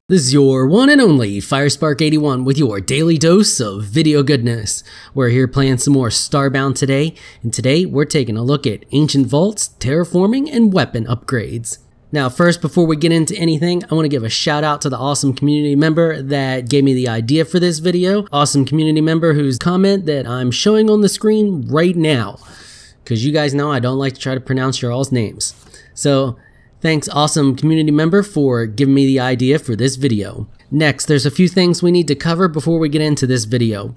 This is your one and only Firespark81 with your daily dose of video goodness. We're here playing some more Starbound today, and today we're taking a look at ancient vaults, terraforming, and weapon upgrades. Now first, before we get into anything, I want to give a shout out to the awesome community member that gave me the idea for this video. Awesome community member whose comment that I'm showing on the screen right now. Because you guys know I don't like to try to pronounce your all's names. So thanks, awesome community member, for giving me the idea for this video. Next, there's a few things we need to cover before we get into this video.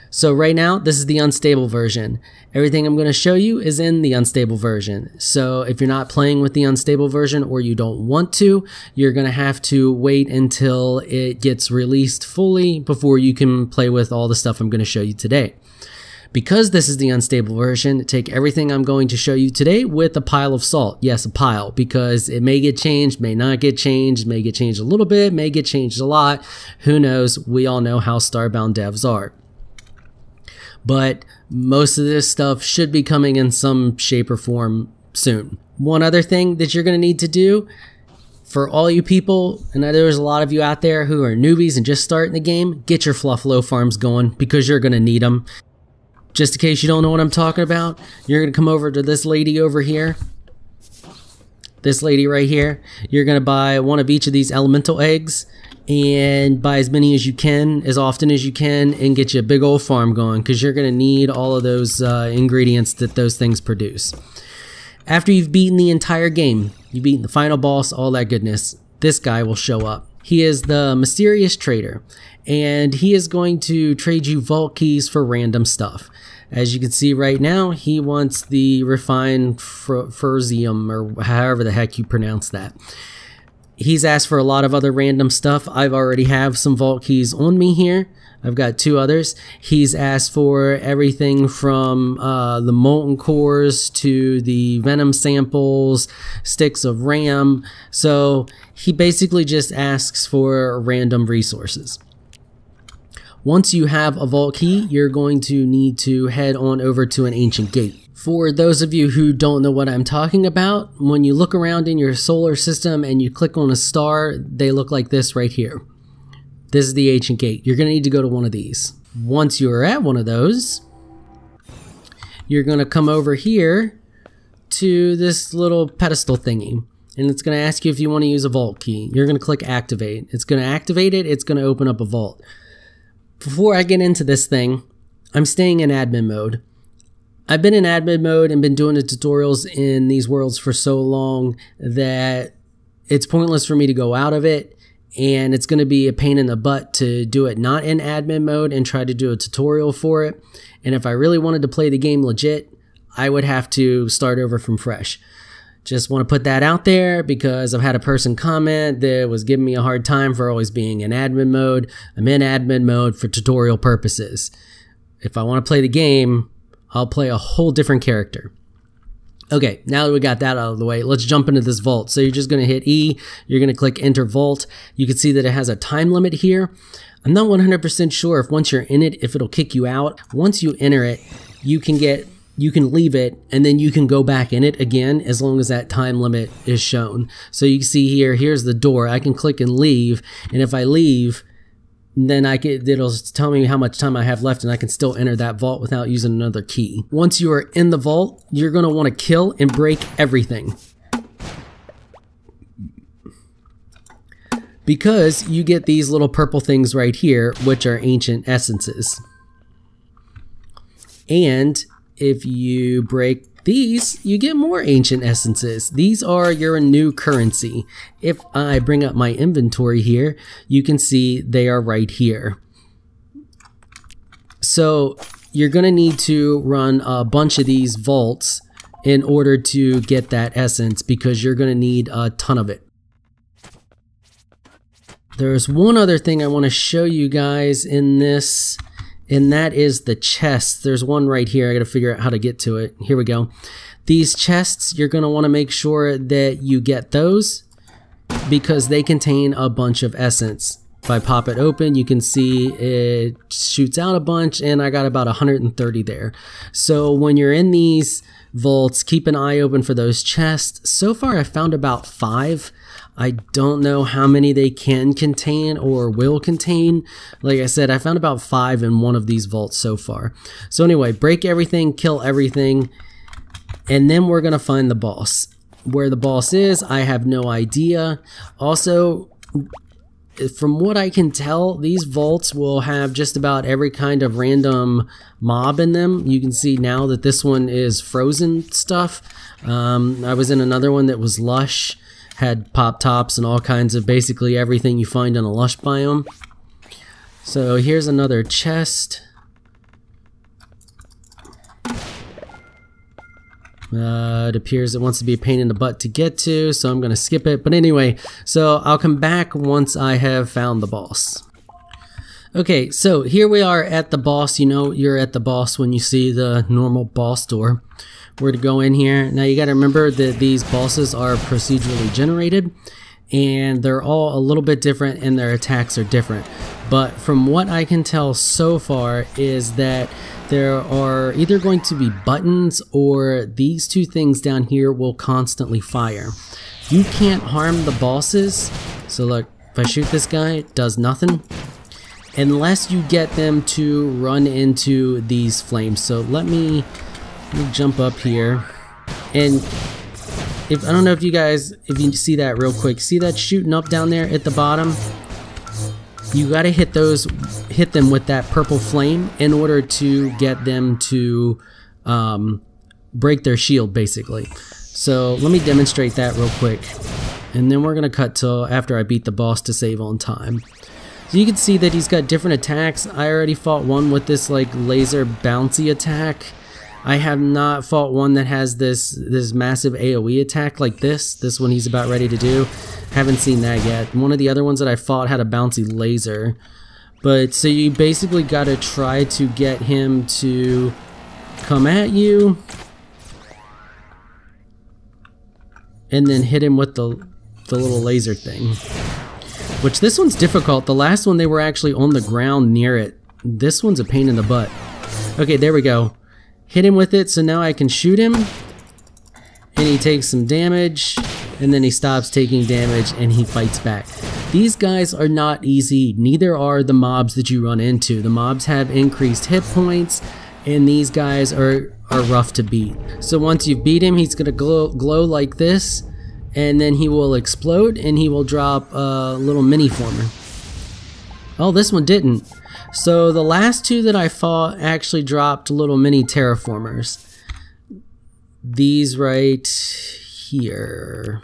So right now, this is the unstable version. Everything I'm going to show you is in the unstable version. So if you're not playing with the unstable version or you don't want to, you're going to have to wait until it gets released fully before you can play with all the stuff I'm going to show you today. Because this is the unstable version, take everything I'm going to show you today with a pile of salt. Yes, a pile, because it may get changed, may not get changed, may get changed a little bit, may get changed a lot. Who knows? We all know how Starbound devs are. But most of this stuff should be coming in some shape or form soon. One other thing that you're going to need to do for all you people, and there's a lot of you out there who are newbies and just starting the game, get your fluffalo farms going because you're going to need them. Just in case you don't know what I'm talking about, you're going to come over to this lady over here. This lady right here. You're going to buy one of each of these elemental eggs and buy as many as you can, as often as you can, and get you a big old farm going because you're going to need all of those ingredients that those things produce. After you've beaten the entire game, you've beaten the final boss, all that goodness, this guy will show up. He is the mysterious trader, and he is going to trade you vault keys for random stuff. As you can see right now, he wants the refined furzium, or however the heck you pronounce that. He's asked for a lot of other random stuff. I've already have some vault keys on me here. I've got two others. He's asked for everything from the molten cores to the venom samples, sticks of RAM. So he basically just asks for random resources. Once you have a vault key, you're going to need to head on over to an ancient gate. For those of you who don't know what I'm talking about, when you look around in your solar system and you click on a star, they look like this right here. This is the ancient gate. You're going to need to go to one of these. Once you're at one of those, you're going to come over here to this little pedestal thingy. And it's going to ask you if you want to use a vault key. You're going to click activate. It's going to activate it. It's going to open up a vault. Before I get into this thing, I'm staying in admin mode. I've been in admin mode and been doing the tutorials in these worlds for so long that it's pointless for me to go out of it, and it's going to be a pain in the butt to do it not in admin mode and try to do a tutorial for it. And if I really wanted to play the game legit, I would have to start over from fresh. Just want to put that out there because I've had a person comment that was giving me a hard time for always being in admin mode. I'm in admin mode for tutorial purposes. If I want to play the game, I'll play a whole different character. Okay, now that we got that out of the way, let's jump into this vault. So you're just going to hit E, you're going to click enter vault. You can see that it has a time limit here. I'm not 100% sure if once you're in it, if it'll kick you out. Once you enter it, you can leave it, and then you can go back in it again as long as that time limit is shown. So you can see here, here's the door. I can click and leave, and if I leave, then it'll tell me how much time I have left, and I can still enter that vault without using another key. Once you are in the vault, you're going to want to kill and break everything, because you get these little purple things right here, which are ancient essences. And if you break these, you get more ancient essences. These are your new currency. If I bring up my inventory here, you can see they are right here. So you're going to need to run a bunch of these vaults in order to get that essence, because you're going to need a ton of it. There's one other thing I want to show you guys in this, and that is the chests. There's one right here. I got to figure out how to get to it. Here we go. These chests, you're going to want to make sure that you get those because they contain a bunch of essence. If I pop it open, you can see it shoots out a bunch, and I got about 130 there. So when you're in these vaults, keep an eye open for those chests. So far, I found about 5. I don't know how many they can contain or will contain. Like I said, I found about 5 in one of these vaults so far. So anyway, break everything, kill everything, and then we're gonna find the boss. Where the boss is, I have no idea. Also, from what I can tell, these vaults will have just about every kind of random mob in them. You can see now that this one is frozen stuff. I was in another one that was lush, had pop tops and all kinds of basically everything you find in a lush biome. So here's another chest. It appears it wants to be a pain in the butt to get to, so I'm going to skip it. But anyway, so I'll come back once I have found the boss. Okay, so here we are at the boss. You know you're at the boss when you see the normal boss door. We're to go in here. Now you got to remember that these bosses are procedurally generated, and they're all a little bit different and their attacks are different. But from what I can tell so far is that there are either going to be buttons or these two things down here will constantly fire. You can't harm the bosses. So look, if I shoot this guy, it does nothing unless you get them to run into these flames. So let me jump up here, and if I don't know if you guys, if you see that real quick, see that shooting up down there at the bottom? You gotta hit them with that purple flame in order to get them to break their shield, basically. So let me demonstrate that real quick, and then we're gonna cut till after I beat the boss to save on time. So you can see that he's got different attacks. I already fought one with this like laser bouncy attack. I have not fought one that has this massive AoE attack like this one he's about ready to do. Haven't seen that yet. One of the other ones that I fought had a bouncy laser. But so you basically got to try to get him to come at you and then hit him with the little laser thing. Which this one's difficult. The last one they were actually on the ground near it. This one's a pain in the butt. Okay, there we go. Hit him with it, so now I can shoot him, and he takes some damage, and then he stops taking damage and he fights back. These guys are not easy, neither are the mobs that you run into. The mobs have increased hit points, and these guys are rough to beat. So once you beat him, he's gonna glow like this, and then he will explode and he will drop a little mini former. Oh, this one didn't. So the last two that I fought actually dropped little mini terraformers. These right here.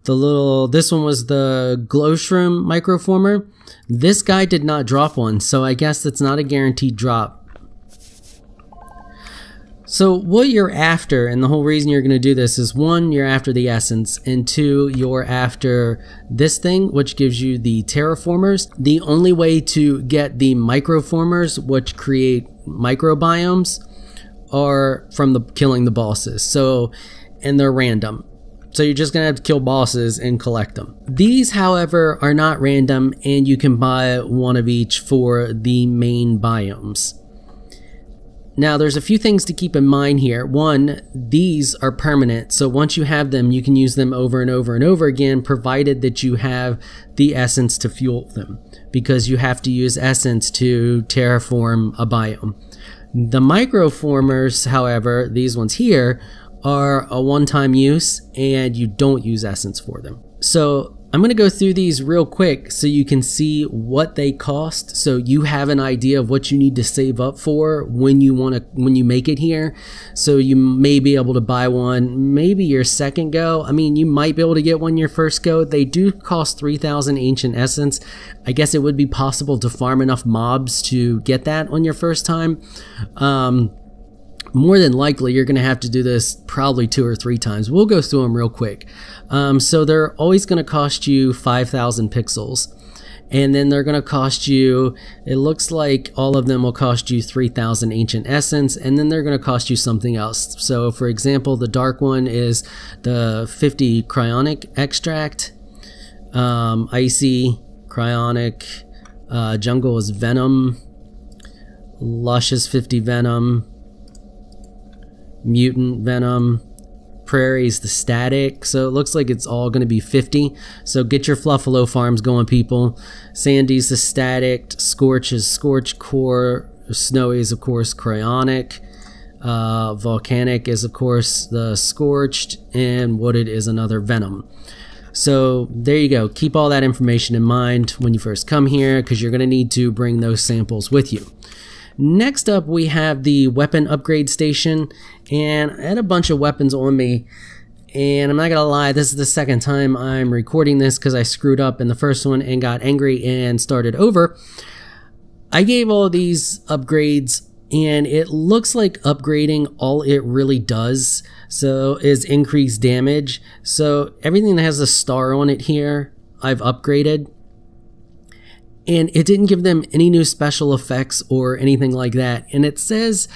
This one was the glow shroom microformer. This guy did not drop one, so I guess that's not a guaranteed drop. So what you're after, and the whole reason you're going to do this is 1, you're after the essence, and 2, you're after this thing, which gives you the terraformers. The only way to get the microformers, which create microbiomes, are from killing the bosses. So, and they're random. So you're just going to have to kill bosses and collect them. These, however, are not random, and you can buy one of each for the main biomes. Now, there's a few things to keep in mind here. 1, these are permanent, so once you have them, you can use them over and over and over again, provided that you have the essence to fuel them, because you have to use essence to terraform a biome. The microformers, however, these ones here, are a one-time use, and you don't use essence for them. So I'm going to go through these real quick so you can see what they cost, so you have an idea of what you need to save up for when you make it here. So you may be able to buy one maybe your second go. I mean, you might be able to get one your first go. They do cost 3,000 ancient essence. I guess it would be possible to farm enough mobs to get that on your first time. More than likely, you're going to have to do this probably 2 or 3 times. We'll go through them real quick. So they're always going to cost you 5,000 pixels. And then they're going to cost you, it looks like all of them will cost you 3,000 ancient essence. And then they're going to cost you something else. So for example, the dark one is the 50 cryonic extract. Icy, cryonic, jungle is venom. Lush is 50 venom. Mutant venom, Prairie's the static, so it looks like it's all going to be 50. So get your Fluffalo farms going, people. Sandy's the static, Scorch is Scorch Core, Snowy is of course Cryonic, Volcanic is of course the Scorched, and Wooded is another Venom. So there you go. Keep all that information in mind when you first come here, because you're going to need to bring those samples with you. Next up, we have the weapon upgrade station, and I had a bunch of weapons on me, and I'm not gonna lie, this is the second time I'm recording this because I screwed up in the first one and got angry and started over. I gave all these upgrades, and it looks like upgrading all it really does is increase damage. So everything that has a star on it here, I've upgraded. And it didn't give them any new special effects or anything like that. And it says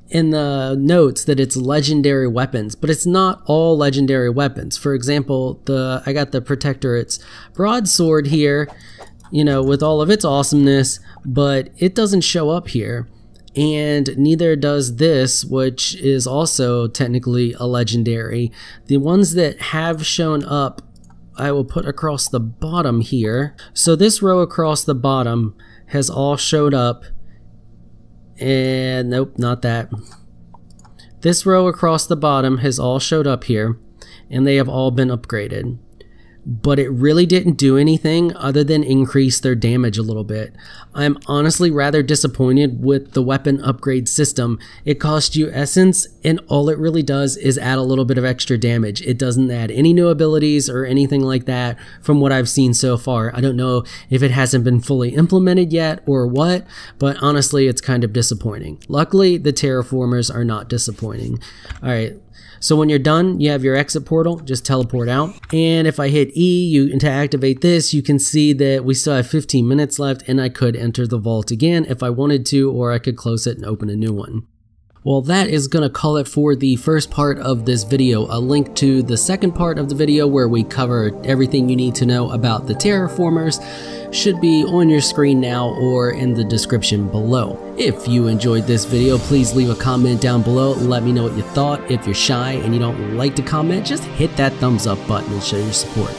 in the notes that it's legendary weapons, but it's not all legendary weapons. For example, I got the Protectorate's broadsword here, you know, with all of its awesomeness, but it doesn't show up here. And neither does this, which is also technically a legendary. The ones that have shown up, I will put across the bottom here. So this row across the bottom has all showed up, and nope, not that. This row across the bottom has all showed up here, and they have all been upgraded. But it really didn't do anything other than increase their damage a little bit. I'm honestly rather disappointed with the weapon upgrade system. It costs you essence, and all it really does is add a little bit of extra damage. It doesn't add any new abilities or anything like that from what I've seen so far. I don't know if it hasn't been fully implemented yet or what, but honestly, it's kind of disappointing. Luckily, the terraformers are not disappointing. All right. So when you're done, you have your exit portal, just teleport out. And if I hit E to activate this, you can see that we still have 15 minutes left, and I could enter the vault again if I wanted to, or I could close it and open a new one. Well, that is going to call it for the first part of this video. A link to the second part of the video where we cover everything you need to know about the terraformers should be on your screen now or in the description below. If you enjoyed this video, please leave a comment down below. Let me know what you thought. If you're shy and you don't like to comment, just hit that thumbs up button and show your support.